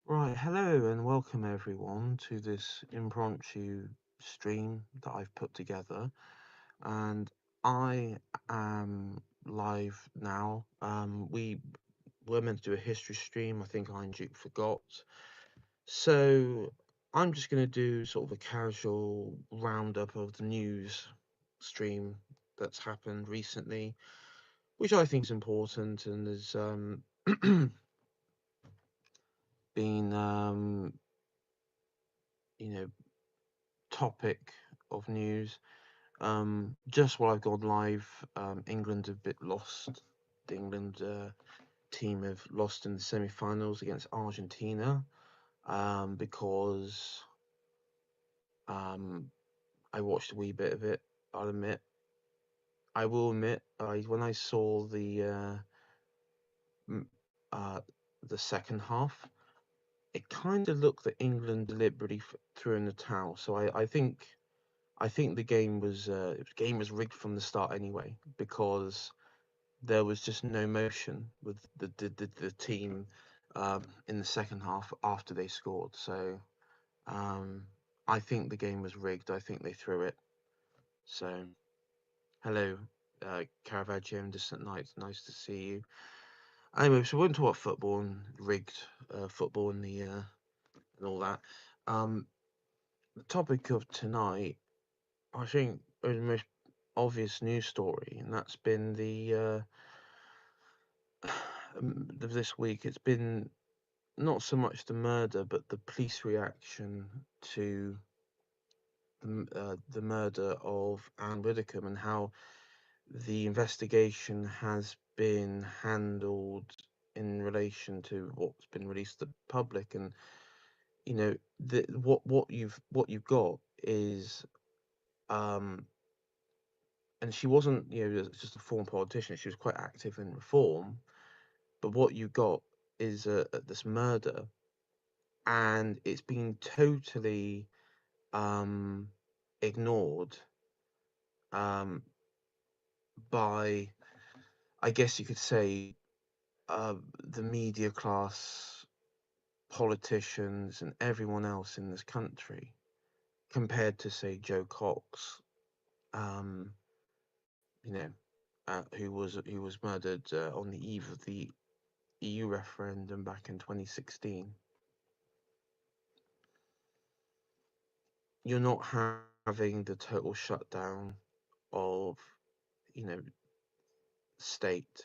Right, hello and welcome everyone to this impromptu stream that I've put together. And I am live now. We were meant to do a history stream. I think I and Duke forgot. So I'm just going to do sort of a casual roundup of the news stream that's happened recently, which I think is important and has been, you know, topic of news. Just while I've gone live, England have bit lost. The England team have lost in the semi-finals against Argentina because um, I watched a wee bit of it. I'll admit, I will admit, when I saw m- uh, the second half, it kind of looked that England deliberately threw in the towel. So I think the game was rigged from the start anyway because there was just no motion with the team in the second half after they scored. So um, I think the game was rigged. I think they threw it. So hello, Caravaggio and Distant Nights. Nice to see you. Anyway, so we're going to talk about football and rigged football and the and all that. Um, the topic of tonight, I think, is the most obvious news story, and that's been this week. It's been not so much the murder, but the police reaction to the murder of Anne Widdecombe and how the investigation has been handled in relation to what's been released to the public. And what you've got is um, and she wasn't just a former politician. She was quite active in reform. But what you got is this murder, and it's been totally um, ignored um, by, I guess you could say, the media class, politicians, and everyone else in this country, compared to, say, Joe Cox, um, you know, who was murdered on the eve of the EU referendum back in 2016. You're not having the total shutdown of, you know, state.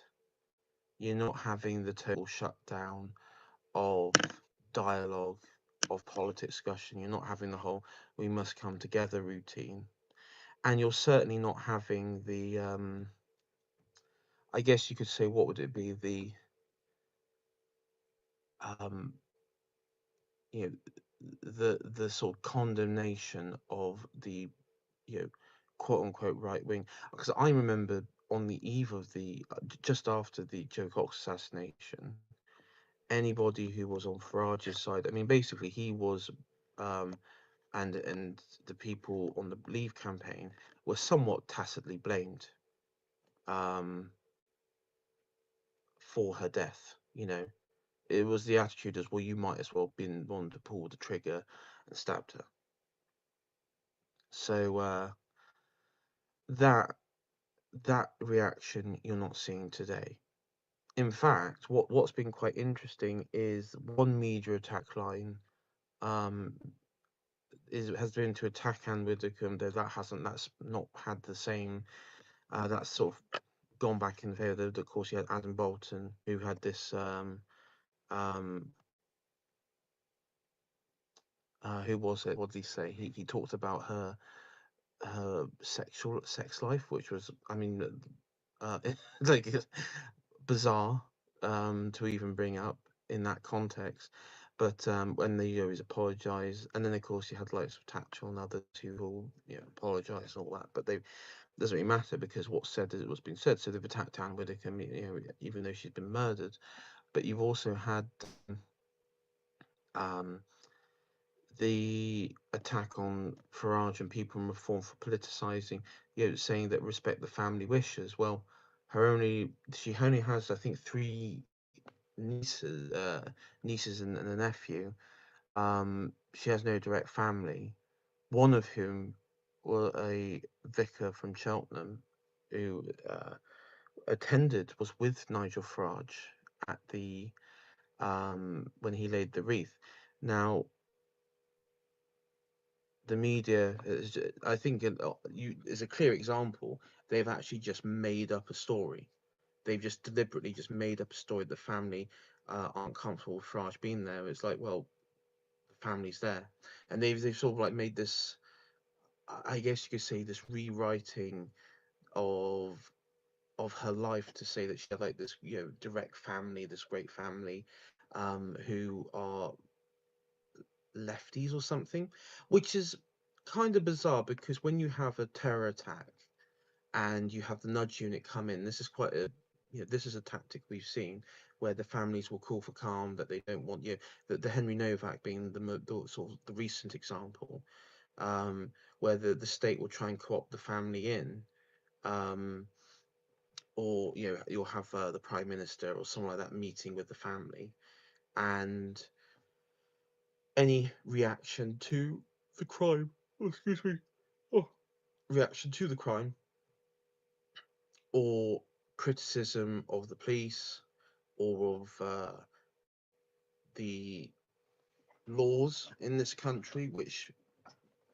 You're not having the total shutdown of dialogue, of politics discussion. You're not having the whole "we must come together" routine, and you're certainly not having the. I guess you could say, what would it be? Um, you know, the sort of condemnation of the, you know, quote unquote right wing. Because I remember on the eve of just after the Joe Cox assassination, anybody who was on Farage's side. I mean, basically, he was, um, and the people on the Leave campaign were somewhat tacitly blamed um, for her death. It was the attitude as, well, you might as well have been one to pull the trigger and stabbed her. So that that reaction you're not seeing today. In fact, what's been quite interesting is one media attack line um, has been to attack Anne Widdecombe, though that's not had the same. That's sort of gone back in favour. Of course, you had Adam Bolton, who had this. Um, who was it? What did he say? He talked about her sexual sex life, which was, I mean, like bizarre to even bring up in that context. But when they always apologise, and then of course you had lots of Tatchell and others who will apologise and all that, but they doesn't really matter because what's said is what's been said. So they've attacked Anne Widdecombe, even though she's been murdered. But you've also had um, the attack on Farage and people in reform for politicising, saying that respect the family wishes. Well, she only has, I think, three. nieces, nieces and a nephew. She has no direct family. One of whom was a vicar from Cheltenham, who was with Nigel Farage at the when he laid the wreath. Now, the media, I think, is a clear example. They've actually just made up a story. They've just deliberately just made up a story. The family aren't comfortable with Farage being there. It's like, well, the family's there, and they've sort of like made this. I guess you could say this rewriting of her life to say that she had like this, direct family, this great family, who are lefties or something, which is kind of bizarre because when you have a terror attack and you have the nudge unit come in, this is quite a this is a tactic we've seen where the families will call for calm, that they don't want the Henry Novak being the sort of the recent example, where the state will try and co-opt the family in, um, or you'll have the prime minister or someone like that meeting with the family, and any reaction to the crime. Oh, excuse me. Oh, reaction to the crime or criticism of the police or of the laws in this country which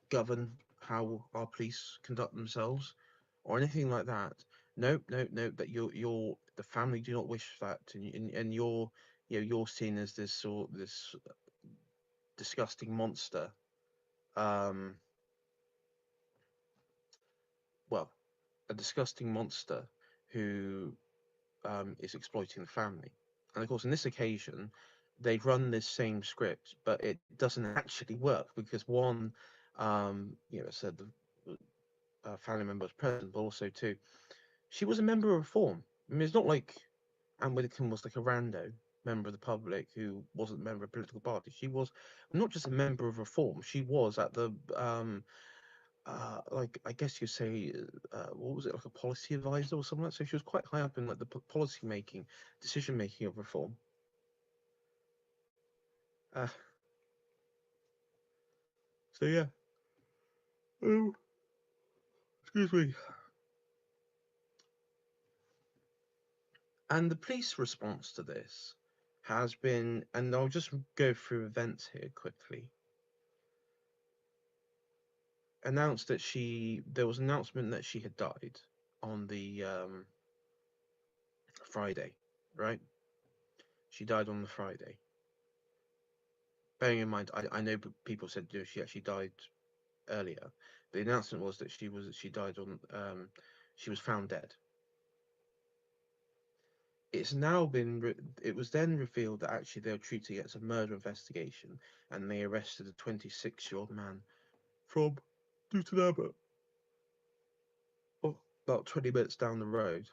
govern how our police conduct themselves or anything like that. No, no, no. That you're the family do not wish that, and you're you're seen as this disgusting monster. Um, well, a disgusting monster who is exploiting the family. And of course, in this occasion, they run this same script, but it doesn't actually work because one, said the family member was present, but also two, she was a member of Reform. I mean, it's not like Anne Widdecombe was like a rando member of the public who wasn't a member of a political party. She was not just a member of Reform. She was at the like I guess you say, what was it, like a policy advisor or something like that? So she was quite high up in like the policy making, decision making of Reform. Uh, so yeah, oh, excuse me. And the police response to this has been, and I'll just go through events here quickly. Announced that there was an announcement that she had died on the Friday, right? She died on the Friday. Bearing in mind, I know people said she actually died earlier. The announcement was that she died on she was found dead. It's now been it was then revealed that actually they were treating it as a murder investigation, and they arrested a 26-year-old man from Luton Abbott, about 20 minutes down the road.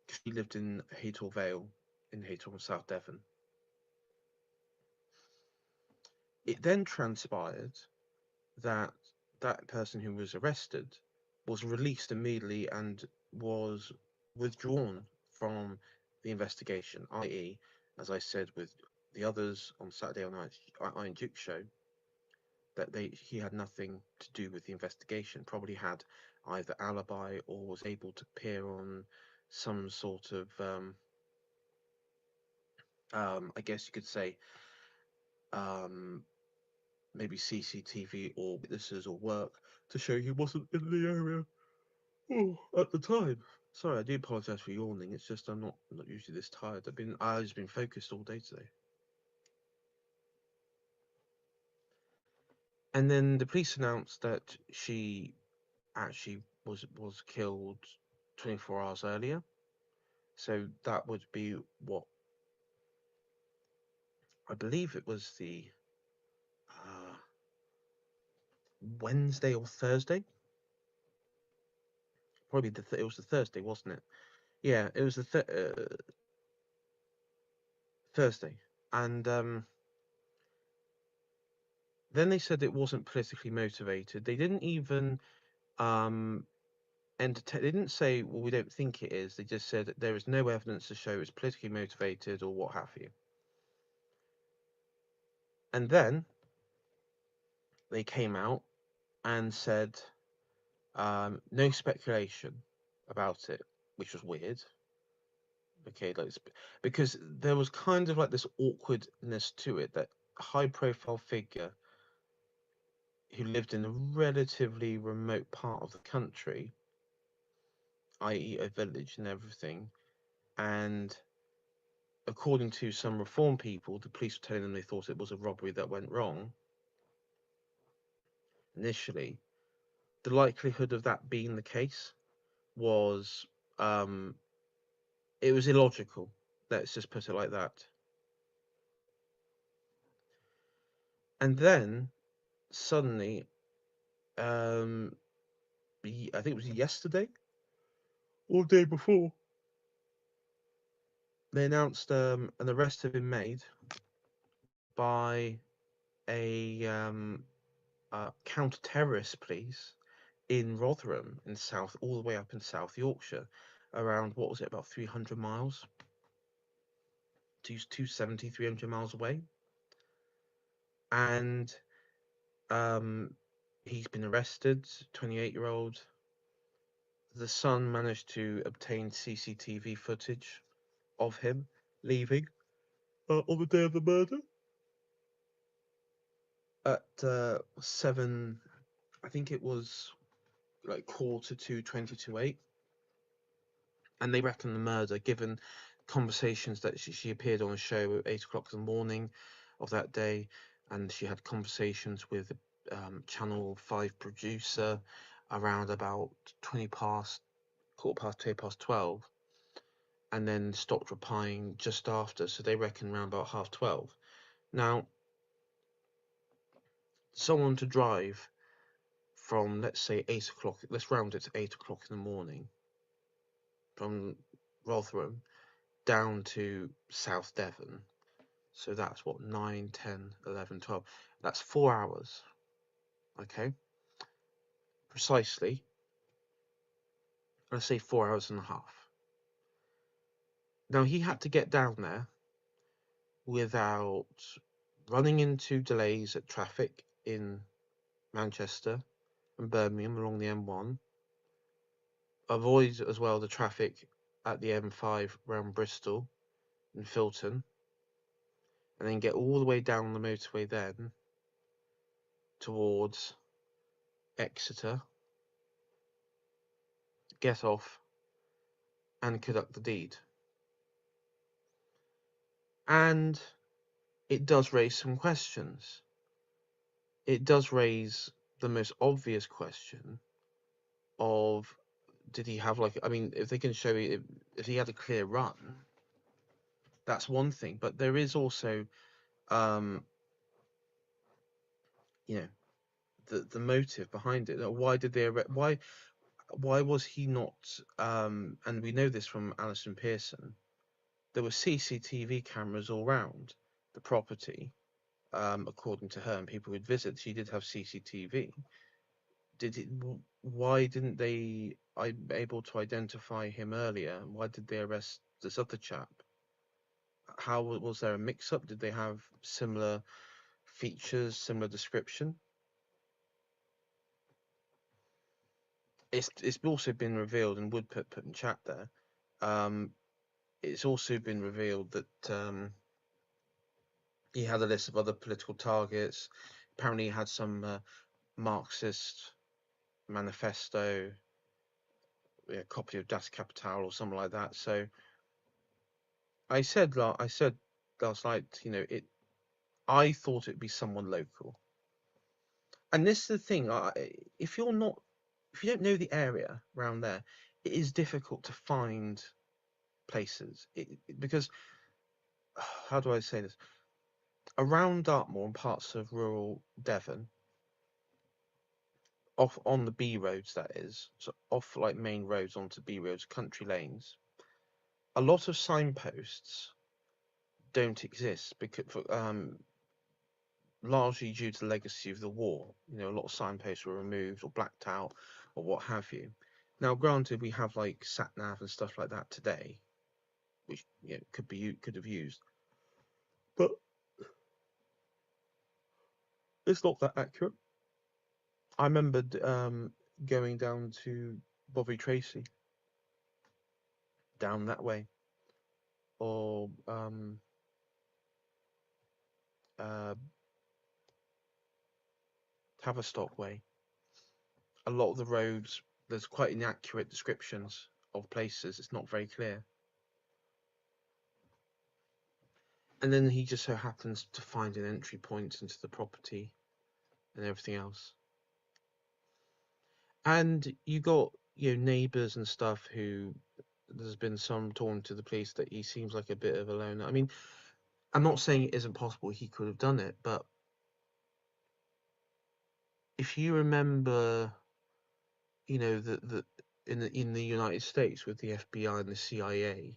She lived in Haytor Vale in Haytor, South Devon. It then transpired that that person who was arrested was released immediately and was withdrawn from the investigation, i.e., as I said with the others on Saturday night Iron Duke show, that he had nothing to do with the investigation, probably had either alibi or was able to appear on some sort of I guess you could say um, maybe CCTV or witnesses or work to show he wasn't in the area at the time. Sorry, I do apologise for yawning. It's just I'm not usually this tired. I've just been focused all day today. And then the police announced that she actually was killed 24 hours earlier. So that would be what I believe it was the uh, Wednesday or Thursday. Probably it was the Thursday, wasn't it? Yeah, it was the Thursday. And then they said it wasn't politically motivated. They didn't even um, entertain. They didn't say, "Well, we don't think it is." They just said that there is no evidence to show it's politically motivated or what have you. And then they came out and said no speculation about it, which was weird. Okay, like, because there was kind of like this awkwardness to it, that a high profile figure who lived in a relatively remote part of the country, i.e., a village and everything, and according to some reform people, the police were telling them they thought it was a robbery that went wrong initially. The likelihood of that being the case was, um, it was illogical. Let's just put it like that. And then suddenly, um, I think it was yesterday or the day before, they announced an arrest had been made by a counter-terrorist police in Rotherham, in South, all the way up in South Yorkshire, around, what was it, about 300 miles, 270, 300 miles away. And he's been arrested, 28-year-old. The son managed to obtain CCTV footage of him leaving on the day of the murder at 7, I think it was like quarter to 20 to 8. And they reckon the murder, given conversations that she appeared on a show at 8 o'clock in the morning of that day, and she had conversations with the Channel 5 producer around about 20 past, quarter past, 2 past 12, and then stopped replying just after. So they reckon around about half 12. Now, someone to drive from, let's say, 8 o'clock, let's round it to 8 o'clock in the morning, from Rotherham down to South Devon. So that's what, 9, 10, 11, 12. That's 4 hours. Okay. Precisely. Let's say 4 hours and a half. Now, he had to get down there without running into delays at traffic in Manchester and Birmingham along the M1. Avoid as well the traffic at the M5 around Bristol and Filton. And then get all the way down the motorway then towards Exeter, get off and conduct the deed. And it does raise some questions. It does raise the most obvious question of, did he have, like, I mean, if they can show you if he had a clear run, that's one thing. But there is also, um, you know, the motive behind it. Why did they why was he not? And we know this from Alison Pearson. There were CCTV cameras all around the property, according to her, and people who'd visit. She did have CCTV. Why didn't they able to identify him earlier? Why did they arrest this other chap? How was there a mix-up? Did they have similar features, similar description? It's also been revealed, and Wood put in chat there. It's also been revealed that he had a list of other political targets. Apparently, he had some Marxist manifesto, a copy of Das Kapital or something like that. So I said last night, I thought it'd be someone local. And this is the thing, if you don't know the area around there, it is difficult to find places. Because, how do I say this? Around Dartmoor and parts of rural Devon, off on the B roads, that is, so off like main roads onto B roads, country lanes, a lot of signposts don't exist because largely due to the legacy of the war. A lot of signposts were removed or blacked out or what have you. Now, granted, we have like sat nav and stuff like that today, which could have used, but It's not that accurate. I remember going down to Bovey Tracy, down that way, or uh, Tavistock way. A lot of the roads, there's quite inaccurate descriptions of places. It's not very clear. And then he just so happens to find an entry point into the property and everything else. And you got, neighbours and stuff who there's been some talking to the police that he seems like a bit of a loner. I mean, I'm not saying it isn't possible he could have done it, but if you remember, the in the United States with the FBI and the CIA,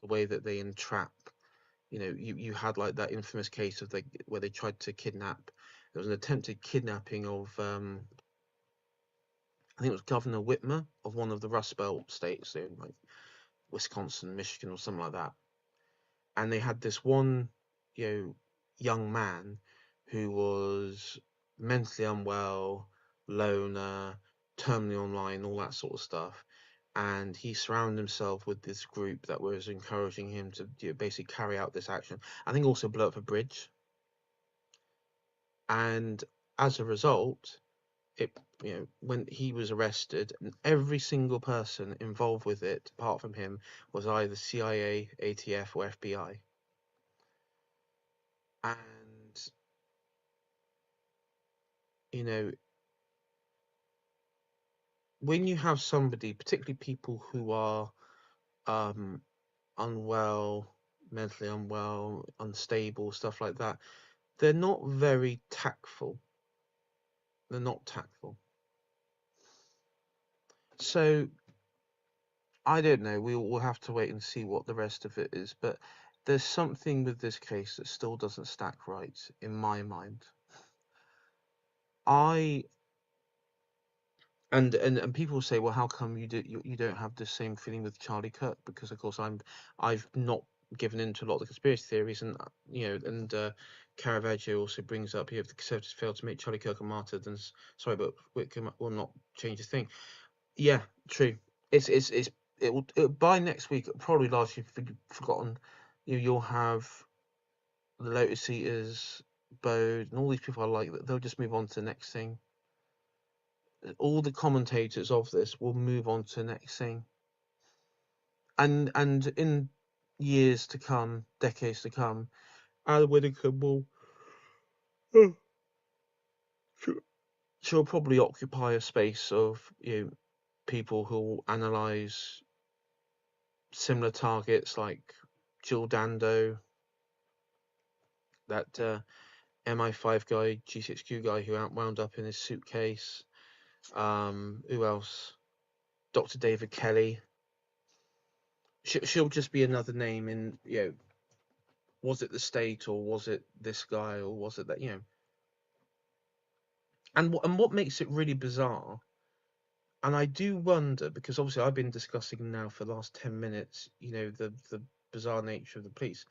the way that they entrap, you had like that infamous case of where they tried to kidnap. There was an attempted kidnapping of I think it was Governor Whitmer of one of the Rust Belt states, like Wisconsin, Michigan, or something like that. And they had this one, young man who was mentally unwell, loner, terminally online, all that sort of stuff. And he surrounded himself with this group that was encouraging him to basically carry out this action. I think also blow up a bridge. And as a result, when he was arrested, and every single person involved with it, apart from him, was either CIA, ATF, or FBI. And when you have somebody, particularly people who are unwell, mentally unwell, unstable, stuff like that, they're not very tactful. They're not tactful. So I don't know. We'll have to wait and see what the rest of it is. But there's something with this case that still doesn't stack right in my mind. And people say, well, how come you don't have the same feeling with Charlie Kirk? Because of course I've not given in to a lot of the conspiracy theories, and Caravaggio also brings up, if the Conservatives failed to make Charlie Kirk a martyr, then sorry, but Wickham will not change a thing. Yeah, true. It will by next week it'll probably largely forgotten. You'll have the Lotus Eaters, Bode, and all these people I like that they'll just move on to the next thing. All the commentators of this will move on to the next thing, and in years to come, decades to come, Alan Whittaker will she'll probably occupy a space of people who will analyze similar targets like Jill Dando, that MI5 guy, G6Q guy who wound up in his suitcase. Who else? Dr. David Kelly. She'll just be another name in, was it the state, or was it this guy, or was it that, And what makes it really bizarre, and I do wonder, because obviously I've been discussing now for the last 10 minutes, the bizarre nature of the police.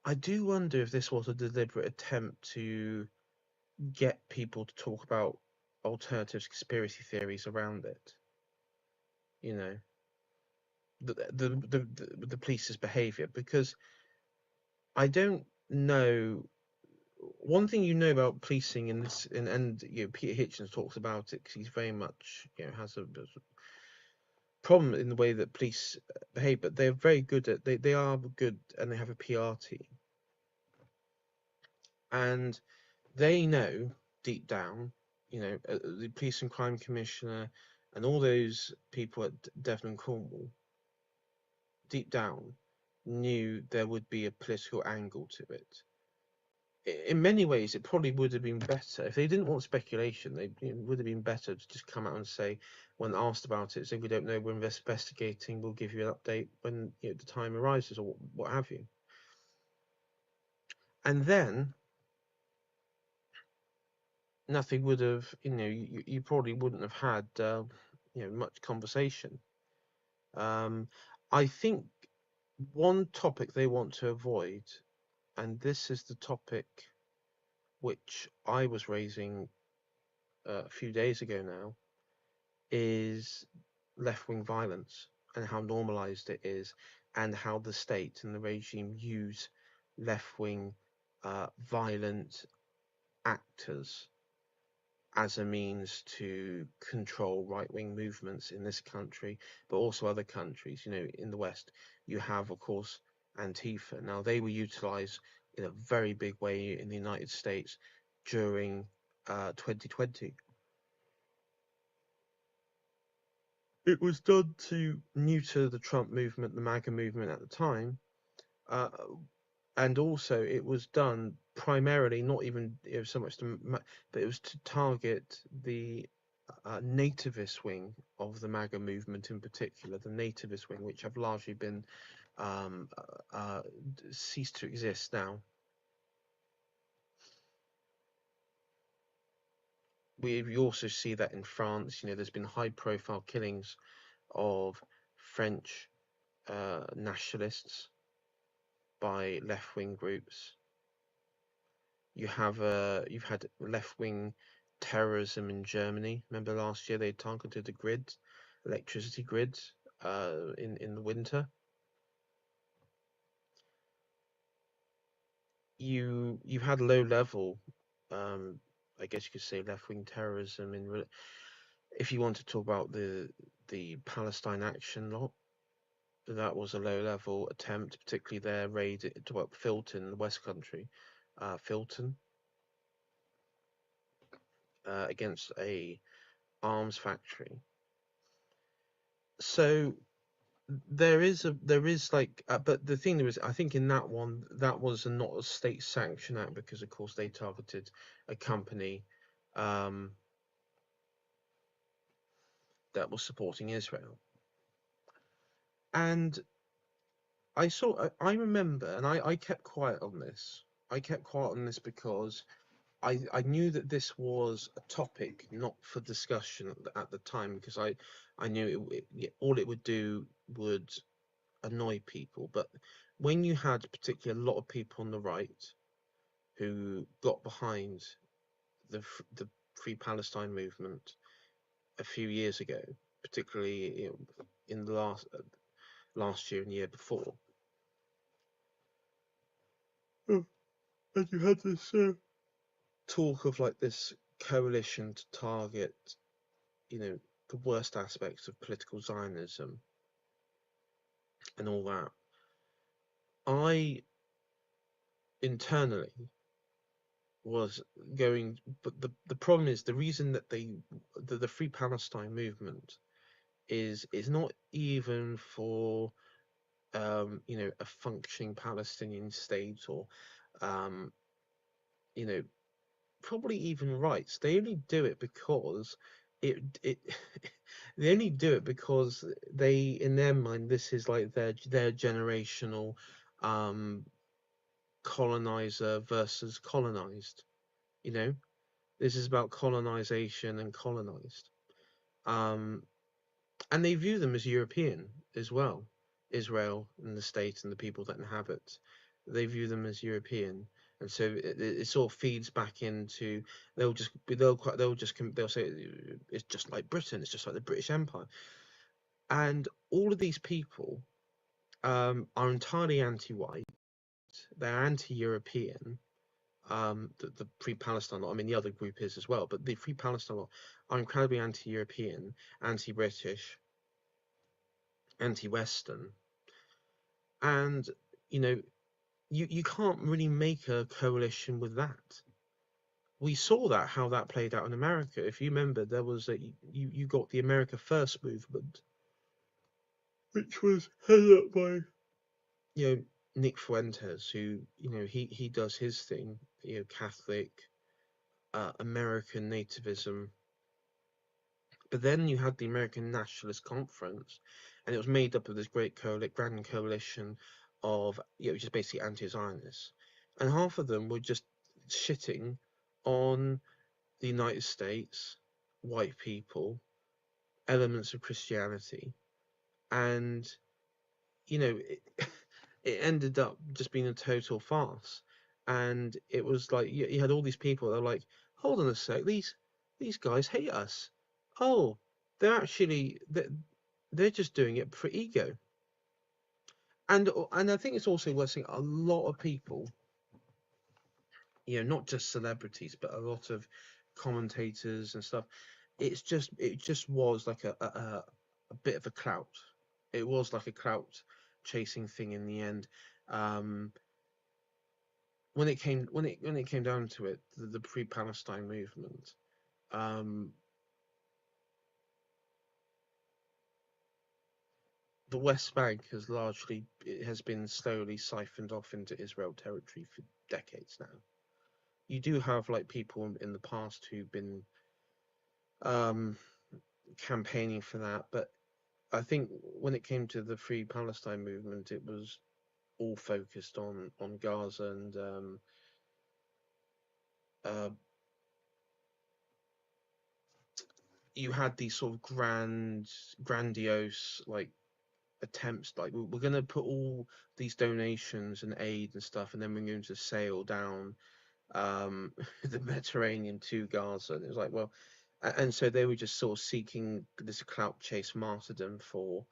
I do wonder if this was a deliberate attempt to get people to talk about alternative conspiracy theories around it. The police's behavior, because I don't know. One thing about policing in this, and Peter Hitchens talks about it because he's very much has a problem in the way that police behave, but they're very good at they are good, and they have a PR team, and they know deep down, the police and crime commissioner and all those people at Devon and Cornwall deep down knew there would be a political angle to it. In many ways, it probably would have been better if they didn't want speculation. It would have been better to just come out and say, when asked about it, say, we don't know, we're investigating, we'll give you an update when the time arises, or what have you. And then nothing would have, you probably wouldn't have had, much conversation. I think one topic they want to avoid, and this is the topic which I was raising a few days ago now, is left-wing violence and how normalized it is, and how the state and the regime use left-wing violent actors as a means to control right-wing movements in this country, but also other countries. You know, in the West, you have, of course, Antifa. Now, they were utilized in a very big way in the United States during 2020. It was done to neuter the Trump movement, the MAGA movement at the time, uh, and also it was done primarily, not even, you know, so much to, but it was to target the nativist wing of the MAGA movement, in particular, the nativist wing, which have largely been um, uh, uh, ceased to exist now. We also see that in France. You know, there's been high-profile killings of French nationalists by left-wing groups. You've had left-wing terrorism in Germany. Remember last year they targeted the grids, electricity grids, in the winter. You've had low-level, um, I guess you could say, left-wing terrorism in. If you want to talk about the Palestine Action lot, that was a low-level attempt, particularly their raid to Filton, the West Country, Filton, against a arms factory. So there is like, but the thing there is, I think in that one, that was not a state sanctioned act, because of course they targeted a company um, that was supporting Israel. And I remember, and I kept quiet on this. I kept quiet on this because I knew that this was a topic not for discussion at the time, because I knew all it would do would annoy people. But when you had particularly a lot of people on the right who got behind the Free Palestine movement a few years ago, particularly in the last year and the year before, and you had this talk of like this coalition to target, you know, the worst aspects of political Zionism and all that. I internally was going, but the problem is, the reason that the Free Palestine movement is not even for you know, a functioning Palestinian state, or um, you know, probably even rights. They only do it because it they only do it because they, in their mind, this is like their generational um colonizer versus colonized. You know, this is about colonization and colonized. Um, and they view them as European as well. Israel and the state and the people that inhabit, they view them as European, and so it sort of feeds back into, they'll say it's just like Britain, it's just like the British Empire, and all of these people are entirely anti-white, they're anti-European. The Free Palestine lot, I mean, the other group is as well, but the Free Palestine lot are incredibly anti-European, anti-British, anti-Western, and you know, you can't really make a coalition with that. We saw that, how that played out in America. If you remember, there was you got the America First movement, which was headed up by, you know, Nick Fuentes, who, you know, he does his thing, you know, Catholic, American nativism. But then you had the American Nationalist Conference, and it was made up of this grand coalition of, you know, just basically anti-Zionists, and half of them were just shitting on the United States, white people, elements of Christianity, and you know, it ended up just being a total farce. and it was like you had all these people that were like, hold on a sec, these guys hate us. Oh, they're actually they're just doing it for ego. And I think it's also worth saying a lot of people, not just celebrities, but a lot of commentators and stuff. It just was like a bit of a clout. It was like a clout chasing thing in the end. Um, when it came down to it, the pre-Palestine movement, um, the West Bank has been slowly siphoned off into Israel territory for decades now. You do have like people in the past who've been um, campaigning for that, but I think when it came to the Free Palestine movement, it was all focused on Gaza, and uh, you had these sort of grandiose like attempts, like we're going to put all these donations and aid and stuff, and then we're going to sail down the Mediterranean to Gaza. And it was like, well, and so they were just sort of seeking this clout chase martyrdom for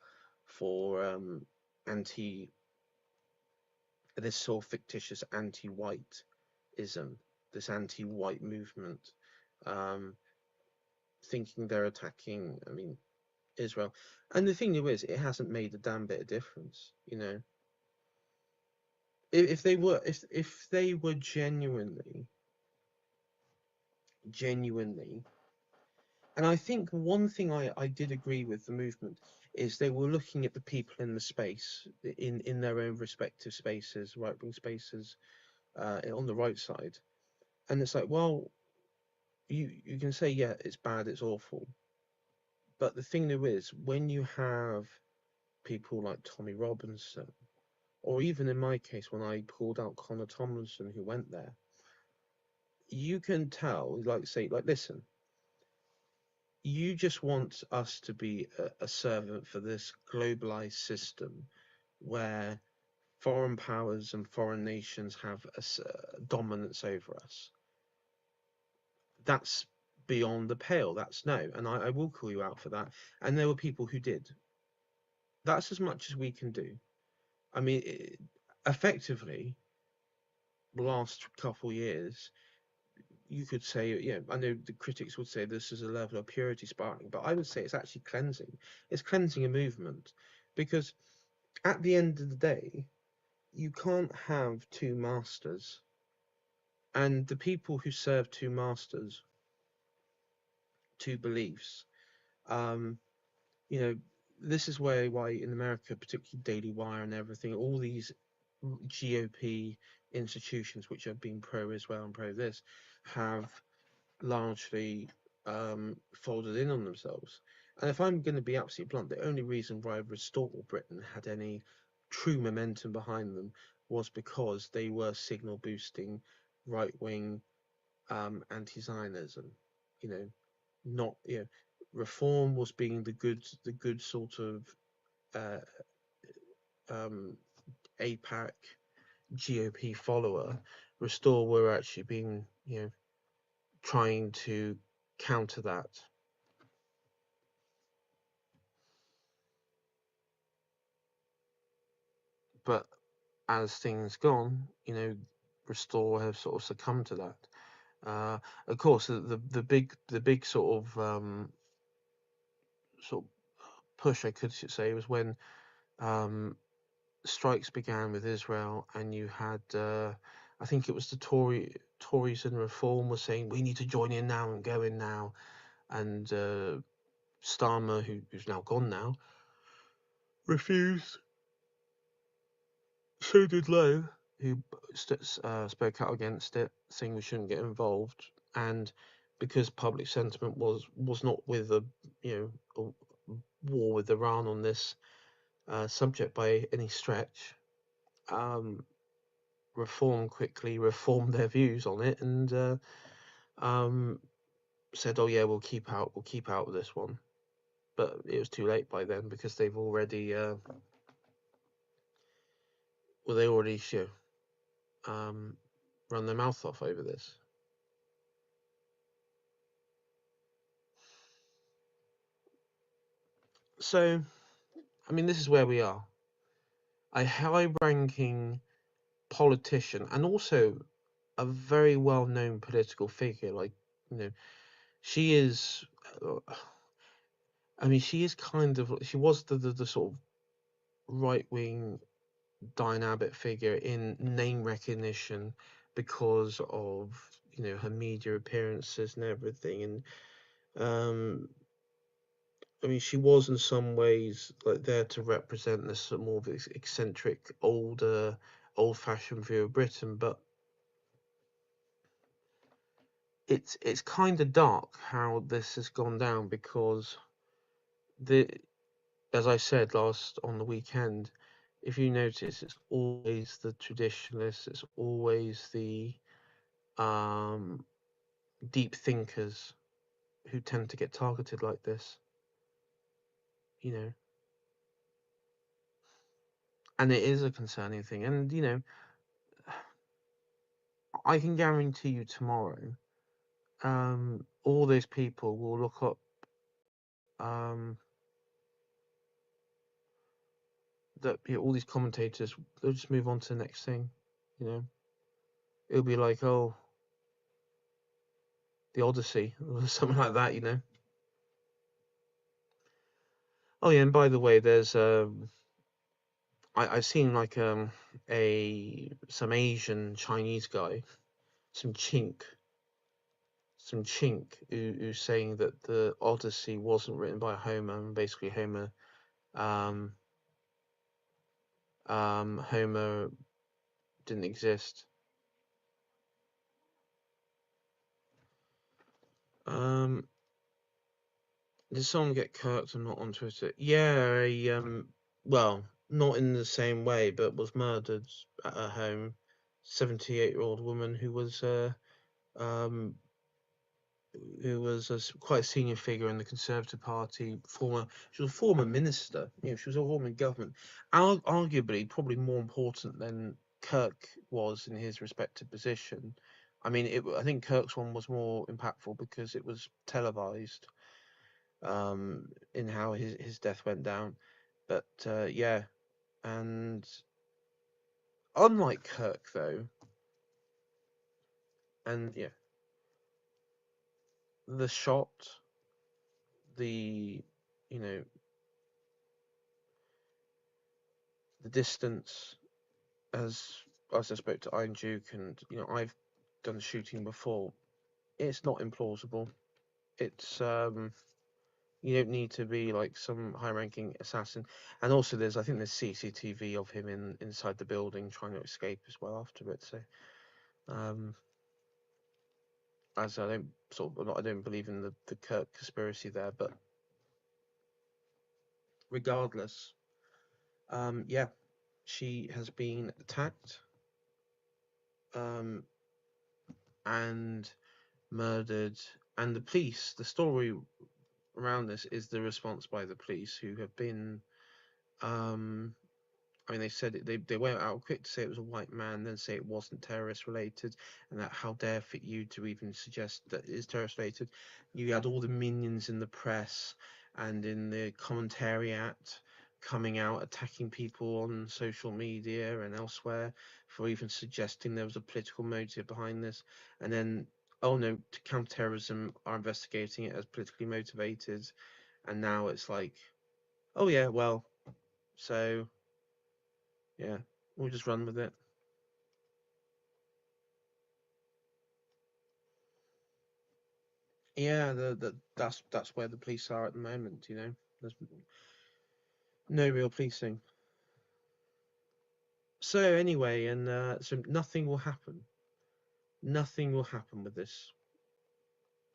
anti this sort of fictitious anti-whiteism, this anti-white movement, um, thinking they're attacking. I mean, Israel. And the thing is, it hasn't made a damn bit of difference. If they were genuinely, and I think one thing I did agree with the movement is they were looking at the people in the space in their own respective spaces, right wing spaces, on the right side, and it's like, well, you can say, yeah, it's bad, it's awful, but the thing there is, when you have people like Tommy Robinson, or even in my case when I pulled out Connor Tomlinson who went there, you can tell, like, say, like, listen, you just want us to be a servant for this globalized system where foreign powers and foreign nations have dominance over us. That's beyond the pale. That's no. And I will call you out for that. And there were people who did. That's as much as we can do. I mean, effectively, the last couple years, you could say, yeah, I know the critics would say this is a level of purity sparking, but I would say it's actually cleansing. It's cleansing a movement, because at the end of the day, you can't have two masters, and the people who serve two masters, two beliefs, um, you know, this is why in America, particularly Daily Wire and everything, all these GOP institutions which have been pro-Israel and pro-this have largely folded in on themselves. And if I'm going to be absolutely blunt, the only reason why Restore Britain had any true momentum behind them was because they were signal boosting right-wing anti-Zionism. You know, not Reform was being the good sort of uh, um, APAC GOP follower. Restore were actually being trying to counter that. But as things gone, Restore have sort of succumbed to that. Of course, the big sort of push, I could say, was when um, strikes began with Israel, and you had I think it was the Tories and Reform were saying we need to join in now and go in now, and Starmer, who's now gone now, refused. So did Lowe, who spoke out against it, saying we shouldn't get involved. And because public sentiment was not with a war with Iran on this subject by any stretch, um, Reform quickly reformed their views on it and um, said, "Oh yeah, we'll keep out of this one." But it was too late by then because they've already well they already um, run their mouth off over this. So, I mean, this is where we are. A high-ranking politician and also a very well-known political figure, like, you know, she is. I mean, she is kind of. She was the sort of right-wing Diane Abbott figure in name recognition because of her media appearances and everything. And I mean, she was in some ways like there to represent this sort of more of this eccentric, older, old-fashioned view of Britain. But it's kind of dark how this has gone down because the as I said last on the weekend, if you notice, it's always the traditionalists, it's always the um, deep thinkers who tend to get targeted like this, you know. And it is a concerning thing. And, I can guarantee you tomorrow, all those people will look up um, that all these commentators, they'll just move on to the next thing, you know. It'll be like, oh, the Odyssey or something like that, you know. Oh yeah, and by the way, there's I've seen like some Asian Chinese guy, some chink, who's saying that the Odyssey wasn't written by Homer, and basically um, Homer didn't exist. Um, did someone get kirked or not on Twitter? Yeah, well, not in the same way, but was murdered at her home. 78-year-old woman um, who was quite a senior figure in the Conservative Party. She was a former minister. She was a former government. Arguably, probably more important than Kirk was in his respective position. I mean, I think Kirk's one was more impactful because it was televised in how his death went down. But yeah, and unlike Kirk though, and yeah, the shot, the you know the distance, as I spoke to Iron Duke, and I've done shooting before. It's not implausible. It's you don't need to be like some high-ranking assassin. And also, I think there's CCTV of him inside the building trying to escape as well after it. So, um, as I don't believe in the Kirk conspiracy there, but regardless, yeah, she has been attacked, um, and murdered, and the police. The story around this is the response by the police, who have been um, I mean, they said they went out quick to say it was a white man, then say it wasn't terrorist related, and that how dare fit you to even suggest that it is terrorist related. You had all the minions in the press and in the commentariat coming out attacking people on social media and elsewhere for even suggesting there was a political motive behind this, and then oh no, counterterrorism are investigating it as politically motivated, and now it's like, oh yeah, well, so yeah, we'll just run with it. Yeah, that's where the police are at the moment. There's no real policing. So anyway, and so nothing will happen. Nothing will happen with this.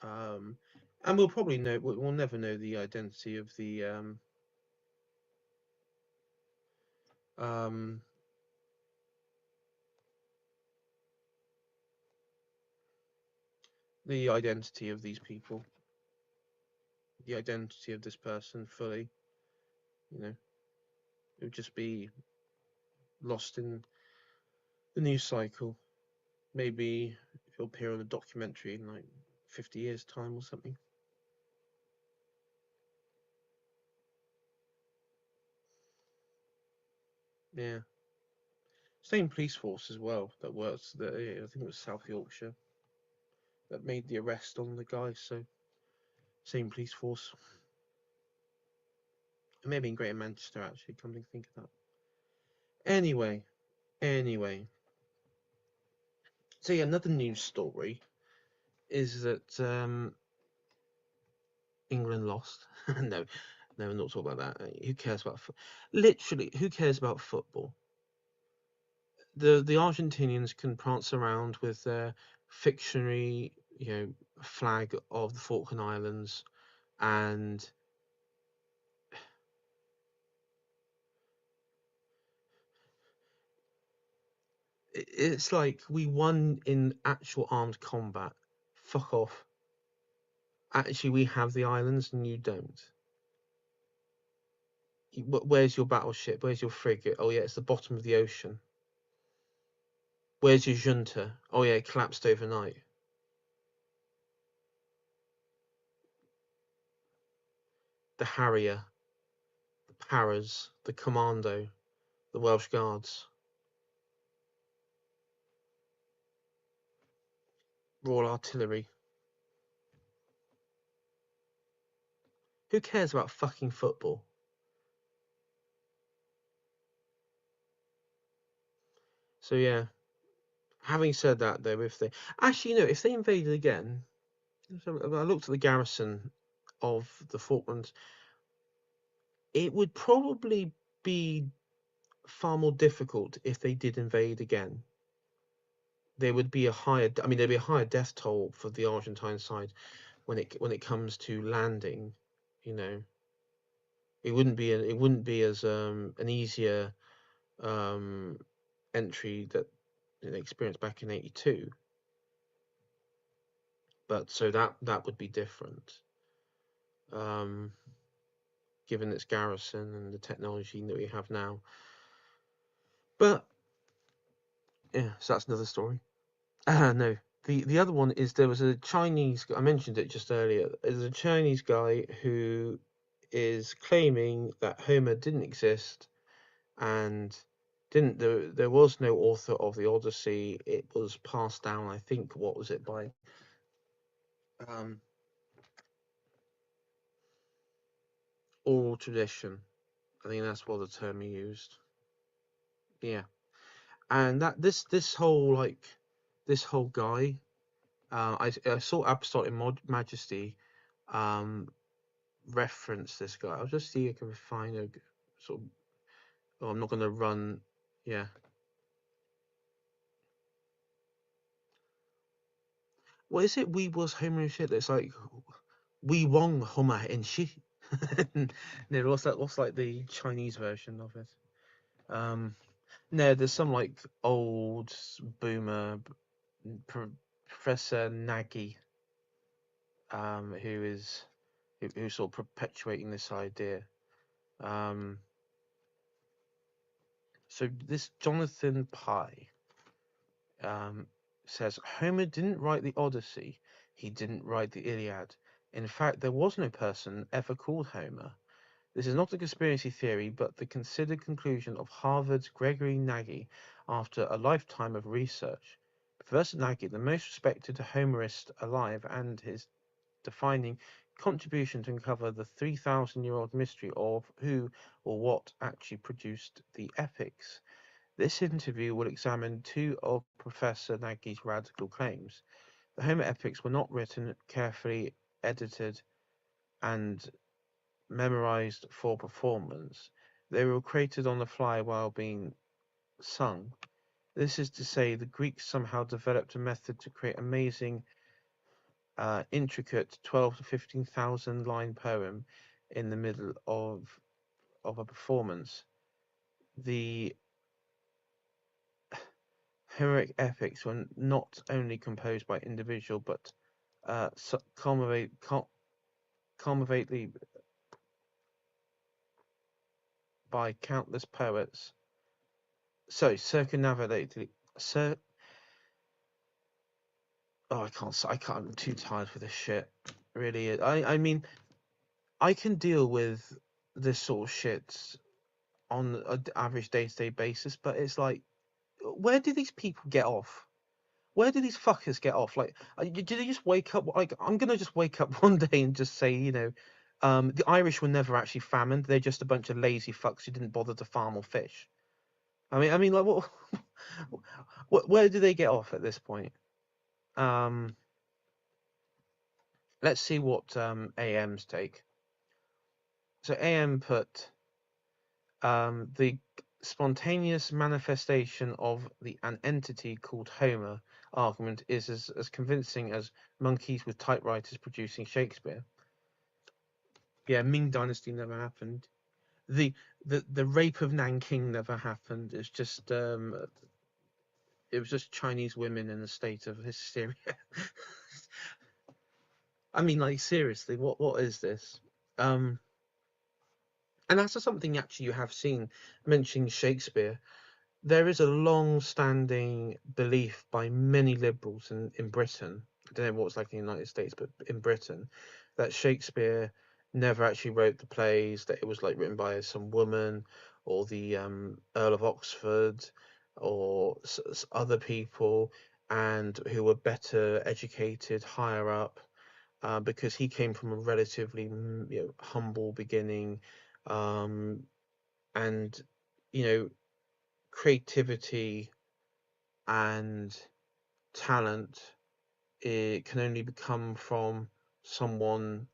Um, and we'll probably know. We'll never know the identity of um, the identity of these people, the identity of this person fully. It would just be lost in the news cycle. Maybe he'll appear on a documentary in like 50 years' time or something. Yeah. Same police force as well that works. That I think it was South Yorkshire that made the arrest on the guy. So same police force. Maybe in Greater Manchester actually. Come to think of that. Anyway. So yeah, another news story is that England lost. No, we're not talking about that. Who cares about literally? Who cares about football? The Argentinians can prance around with their fictionary, flag of the Falkland Islands, and it's like we won in actual armed combat. Fuck off. Actually, we have the islands and you don't. Where's your battleship? Where's your frigate? Oh yeah, it's the bottom of the ocean. Where's your junta? Oh yeah, it collapsed overnight. The Harrier, the Paras, the Commando, the Welsh Guards, Royal Artillery. Who cares about fucking football? So yeah, having said that though, if they actually, if they invaded again, so I looked at the garrison of the Falklands, it would probably be far more difficult if they did invade again. There would be a higher, I mean, there'd be a higher death toll for the Argentine side when it comes to landing. You know, it wouldn't be as an easier um, entry that they experienced back in '82. But so that would be different, um, given its garrison and the technology that we have now. But yeah, so that's another story. No, the other one is there was a Chinese. I mentioned it just earlier. There's a Chinese guy who is claiming that Homer didn't exist and didn't there was no author of the Odyssey. It was passed down. I think what was it by um, oral tradition. I think that's what the term he used. Yeah, and that this whole guy. I saw Apostolic Majesty um, reference this guy. I'll just see if I can find a sort of. Oh, I'm not going to run. Yeah. What is it? We was Homer and shit. It's like we won Homer and shit. No, what's like the Chinese version of it? Um, no, there's some like old boomer Professor Nagy, who's sort of perpetuating this idea. Um, so this Jonathan Pye um, says Homer didn't write the Odyssey. He didn't write the Iliad. In fact, there was no person ever called Homer. This is not a conspiracy theory, but the considered conclusion of Harvard's Gregory Nagy after a lifetime of research. Professor Nagy, the most respected Homerist alive, and his defining contribution to uncover the 3,000-year-old mystery of who or what actually produced the epics. This interview will examine two of Professor Nagy's radical claims. The Homer epics were not written, carefully edited, and memorized for performance. They were created on the fly while being sung. This is to say, the Greeks somehow developed a method to create amazing, intricate 12 to 15,000 line poem in the middle of a performance. The Homeric epics were not only composed by individual but culminatively by countless poets. So circumnavigately, Oh, I can't. I can't. I'm too tired for this shit. Really. I mean, I can deal with this sort of shit on an average day-to-day basis, but it's like, where do these people get off? Where do these fuckers get off? Like, do they just wake up? Like, I'm gonna just wake up one day and just say, the Irish were never actually famine. They're just a bunch of lazy fucks who didn't bother to farm or fish. I mean, like, what? Where do they get off at this point? Um, let's see what AM's take. So AM put the spontaneous manifestation of an entity called Homer argument is as convincing as monkeys with typewriters producing Shakespeare. Yeah, Ming Dynasty never happened. The the rape of Nanking never happened. It was just Chinese women in a state of hysteria. I mean, like, seriously, what is this? Um, and that's something actually you have seen mentioning Shakespeare. There is a long-standing belief by many liberals in Britain. I don't know what it's like in the United States, but in Britain, that Shakespeare never actually wrote the plays. That it was like written by some woman, or the Earl of Oxford, or other people, and who were better educated higher up, because he came from a relatively humble beginning, um, and you know creativity and talent, it can only become from someone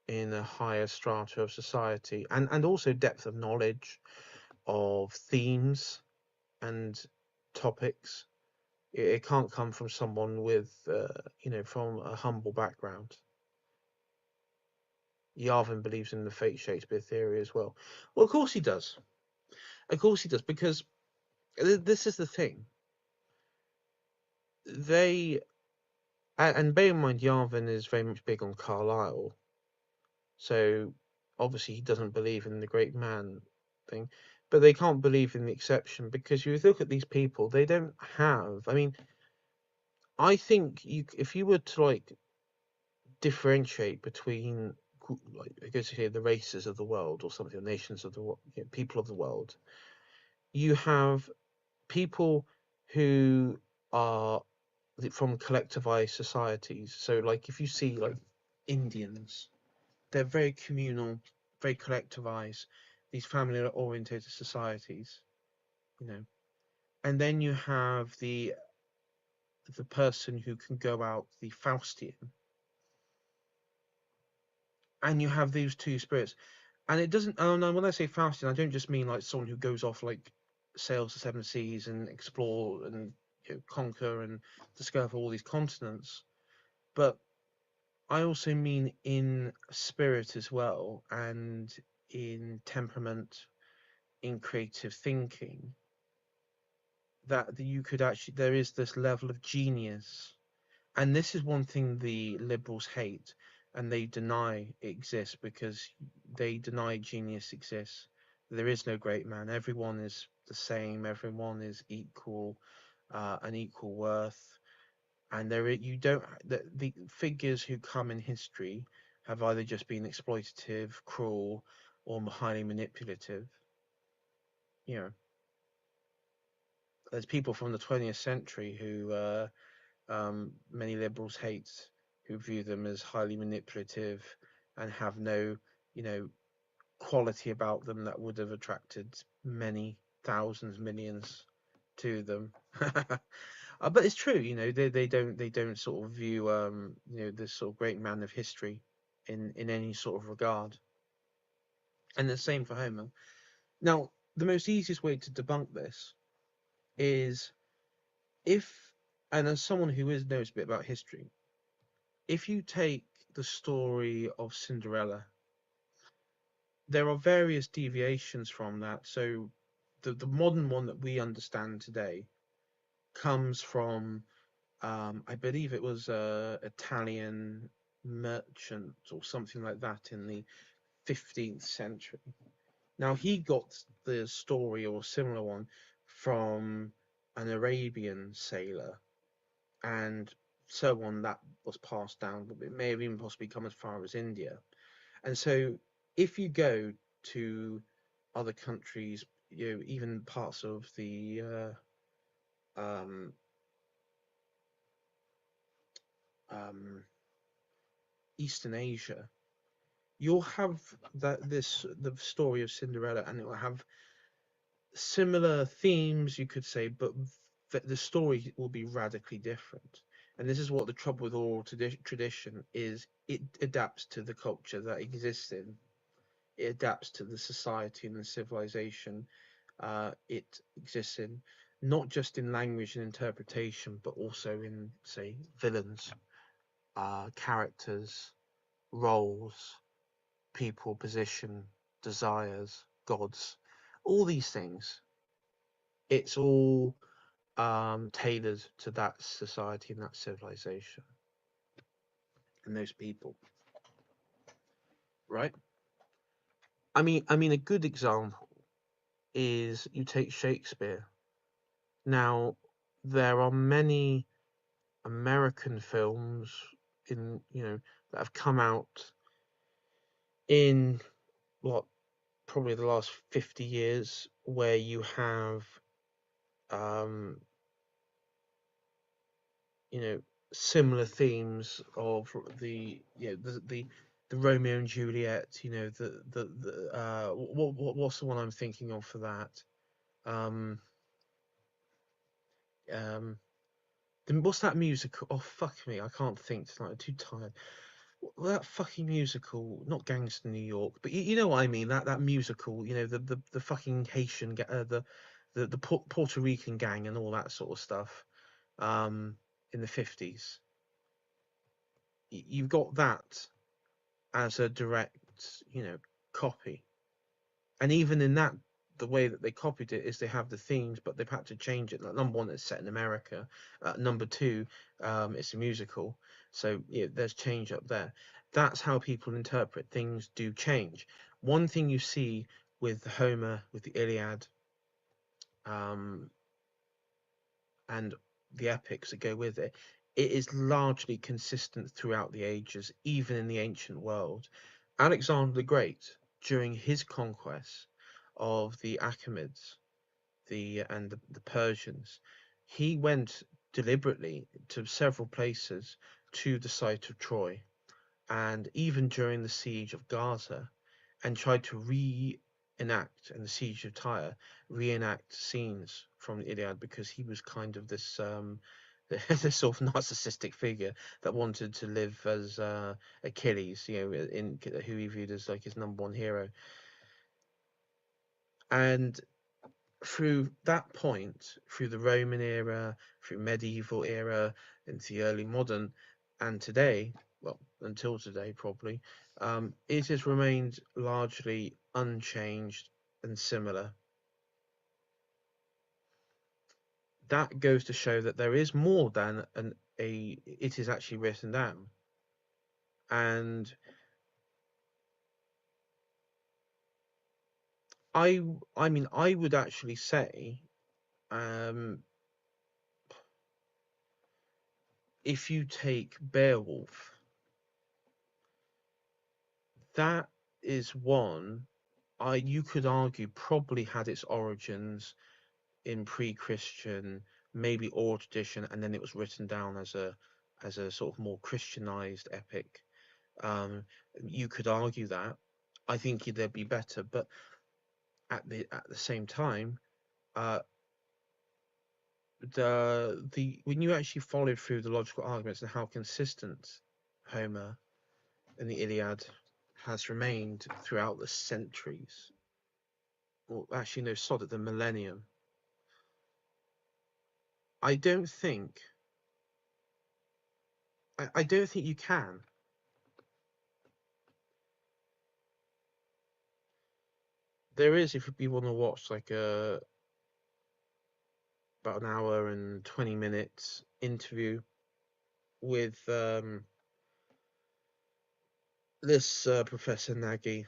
in a higher strata of society, and also depth of knowledge of themes and topics. It can't come from someone with from a humble background. Yarvin believes in the fake Shakespeare theory as well. Well, of course he does. Of course he does, because this is the thing. They and bear in mind, Yarvin is very much big on Carlyle, so obviously he doesn't believe in the great man thing, but they can't believe in the exception, because you look at these people, they don't have. I mean, I think if you were to like differentiate between, like, I guess here, the races of the world or something, or nations of the world, people of the world, you have people who are from collectivized societies. So, like, if you see like Indians, they're very communal, very collectivized. These family-oriented societies, you know. And then you have the person who can go out, the Faustian, and you have these two spirits. And it doesn't. Oh no, when I say Faustian, I don't just mean like someone who goes off, like, sails the seven seas and explore and conquer and discover all these continents, but I also mean in spirit as well, and in temperament, in creative thinking, that you could actually, there is this level of genius. And this is one thing the liberals hate, and they deny it exists, because they deny genius exists. There is no great man. Everyone is the same. Everyone is equal, an equal worth. And you don't, the figures who come in history have either just been exploitative, cruel, or highly manipulative. You know, there's people from the 20th century who many liberals hate, who view them as highly manipulative and have no, you know, quality about them that would have attracted many thousands, millions to them. But it's true, they don't sort of view this sort of great man of history in any sort of regard. And the same for Homer. Now, the most easiest way to debunk this is, if, and as someone who knows a bit about history, if you take the story of Cinderella, there are various deviations from that. So the modern one that we understand today comes from, I believe it was a Italian merchant or something like that in the 15th century. Now, he got the story, or a similar one, from an Arabian sailor, and so on that was passed down, but it may have even possibly come as far as India. And so, if you go to other countries, even parts of the um, um, Eastern Asia, you'll have the story of Cinderella, and it will have similar themes, you could say, but the story will be radically different. And this is what the trouble with oral tradition is: it adapts to the culture that exists in. It adapts to the society and the civilization it exists in, not just in language and interpretation, but also in, say, villains, characters, roles, people, position, desires, gods, all these things. It's all tailored to that society and that civilization and those people, right? I mean, a good example is you take Shakespeare. Now, there are many American films in that have come out in what probably the last 50 years where you have um you know similar themes of the Romeo and Juliet, what's the one I'm thinking of for that? um um what's that musical? Oh, fuck me, I can't think tonight, I'm too tired. That fucking musical, not Gangster New York, but you know what I mean. That musical, the fucking Haitian, the Puerto Rican gang and all that sort of stuff. In the 50s, you've got that as a direct, copy. And even in that, the way that they copied it is they have the themes, but they've had to change it. Like, number one, it's set in America. Number two, it's a musical, so there's change up there. That's how people interpret things. Do change. One thing you see with Homer, with the Iliad, um, and the epics that go with it, it is largely consistent throughout the ages, even in the ancient world. Alexander the Great, during his conquest of the Achaemenids, the Persians, he went deliberately to several places to the site of Troy, and even during the siege of Gaza, and tried to reenact, and the siege of Tyre, reenact scenes from the Iliad, because he was kind of this this sort of narcissistic figure that wanted to live as Achilles, in who he viewed as like his number one hero. And through that point, through the Roman era, through medieval era, into the early modern, and today, well, until today probably, it has remained largely unchanged and similar. That goes to show that there is more than it is actually written down. And I I mean, I would actually say, um, if you take Beowulf, that is one you could argue probably had its origins in pre-Christian, maybe oral tradition, and then it was written down as a sort of more Christianized epic. Um, you could argue that. I think there'd be better, but at the same time, uh, the when you actually follow through the logical arguments and how consistent Homer and the Iliad has remained throughout the centuries, or actually no, sod it, the millennium. I don't think I don't think you can. There is, if you want to watch like about an hour and 20 minutes interview with this Professor Nagy.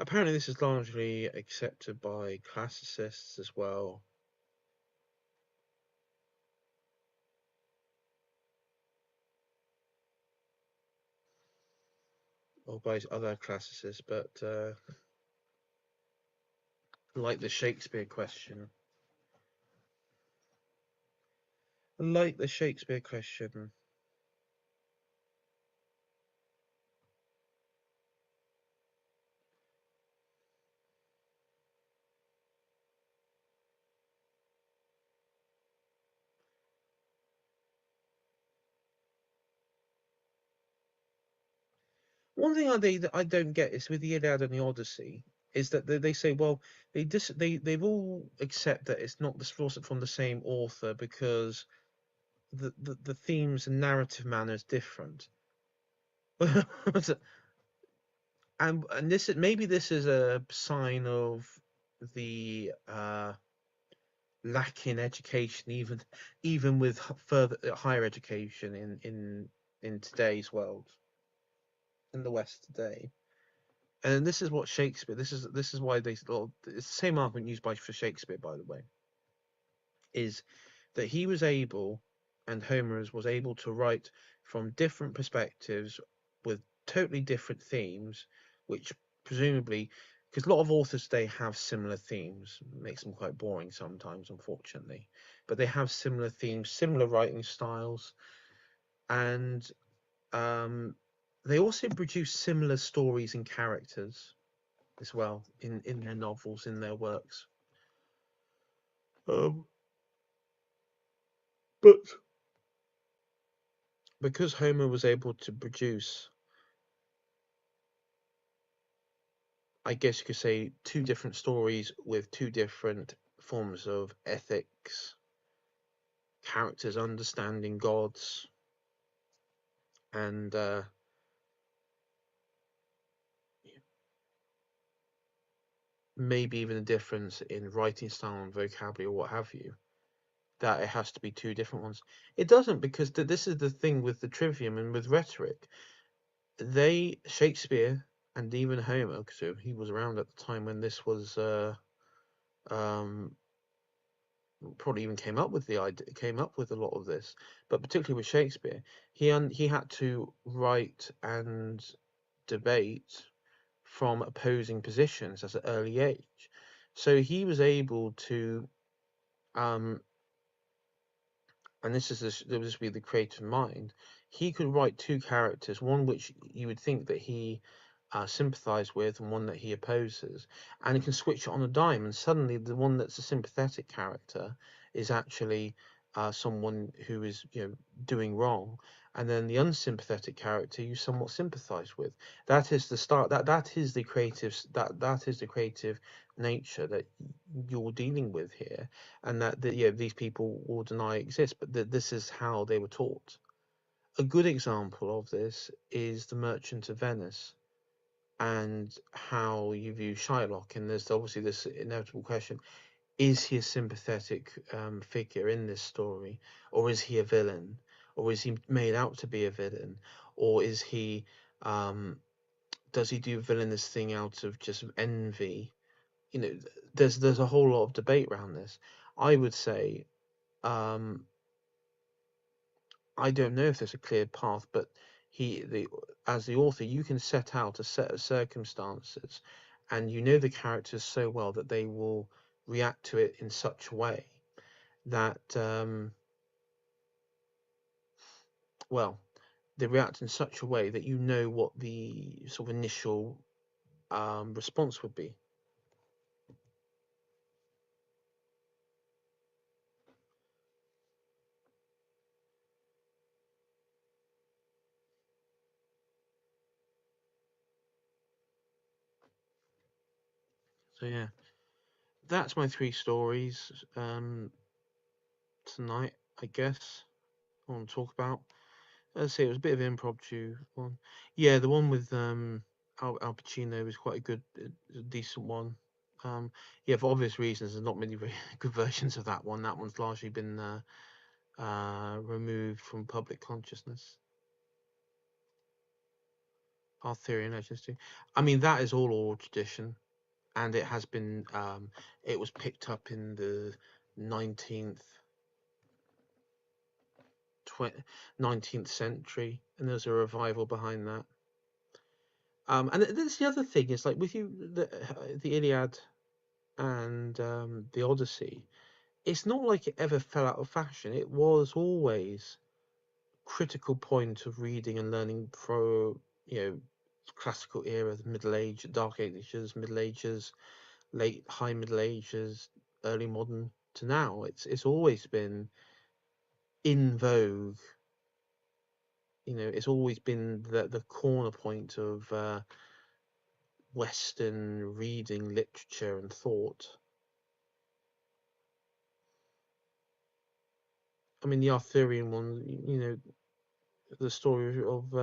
apparently this is largely accepted by classicists as well. Or by other classicists, but like the Shakespeare question. Like the Shakespeare question. One thing that I don't get is with the Iliad and the Odyssey is that they say, well, they've all accept that it's not the from the same author because the themes and narrative manner is different. And this is maybe this is a sign of the lack in education, even with further higher education in today's world, in the West today. And this is what Shakespeare. This is why it's the same argument used for Shakespeare, by the way, is that he was able, and Homer was able to write from different perspectives with totally different themes, which presumably, because a lot of authors today have similar themes, makes them quite boring sometimes, unfortunately, but they have similar themes, similar writing styles, and they also produce similar stories and characters as well in their novels, in their works. Um, but because Homer was able to produce, I guess you could say, two different stories with two different forms of ethics, characters understanding gods, and maybe even a difference in writing style and vocabulary or what have you, that it has to be two different ones. It doesn't, because this is the thing with the trivium and with rhetoric. Shakespeare and even Homer, so he was around at the time when this was um, probably even came up with the idea, came up with a lot of this, but particularly with Shakespeare, he had to write and debate from opposing positions at an early age, so he was able to, um, and this would be the creative mind. He could write two characters, one which you would think that he sympathise with, and one that he opposes, and he can switch it on a dime, and suddenly the one that's a sympathetic character is actually someone who is, doing wrong, and then the unsympathetic character you somewhat sympathise with. That is the start. That is the creative nature that you're dealing with here, and these people will deny exist, but this is how they were taught. A good example of this is The Merchant of Venice, and how you view Shylock. And there's obviously this inevitable question: is he a sympathetic figure in this story, or is he a villain, or is he made out to be a villain, or is he does he do a villainous thing out of just envy? You know, there's a whole lot of debate around this. I would say, um, I don't know if there's a clear path, but as the author, you can set out a set of circumstances, and you know the characters so well that they will react to it in such a way that, well, they react in such a way that you know what the sort of initial response would be. So yeah, that's my three stories tonight, I guess. I want to talk about. Let's say it was a bit of an impromptu one. Yeah, the one with Al Pacino was quite a a decent one. Yeah, for obvious reasons, there's not many very good versions of that one. That one's largely been removed from public consciousness. Arthurian legends too. I mean, that is all oral tradition, and it has been. It was picked up in the 19th, 19th century, and there's a revival behind that. And that's the other thing is like with you, the Iliad and the Odyssey. It's not like it ever fell out of fashion. It was always critical point of reading and learning pro, you know, classical era, the Middle Age, Dark Ages, Middle Ages, late High Middle Ages, early modern to now. It's always been in vogue. You know, it's always been the corner point of Western reading, literature, and thought. I mean, the Arthurian one, you know, the story of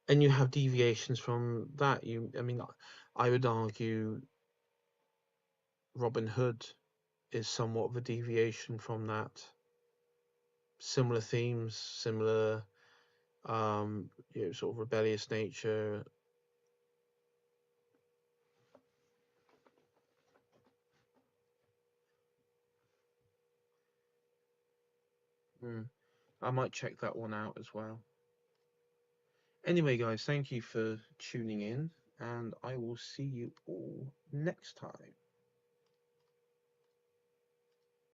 and you have deviations from that. I mean, I would argue Robin Hood is somewhat of a deviation from that. Similar themes, similar, you know, sort of rebellious nature. Mm. I might check that one out as well. Anyway, guys, thank you for tuning in, and I will see you all next time.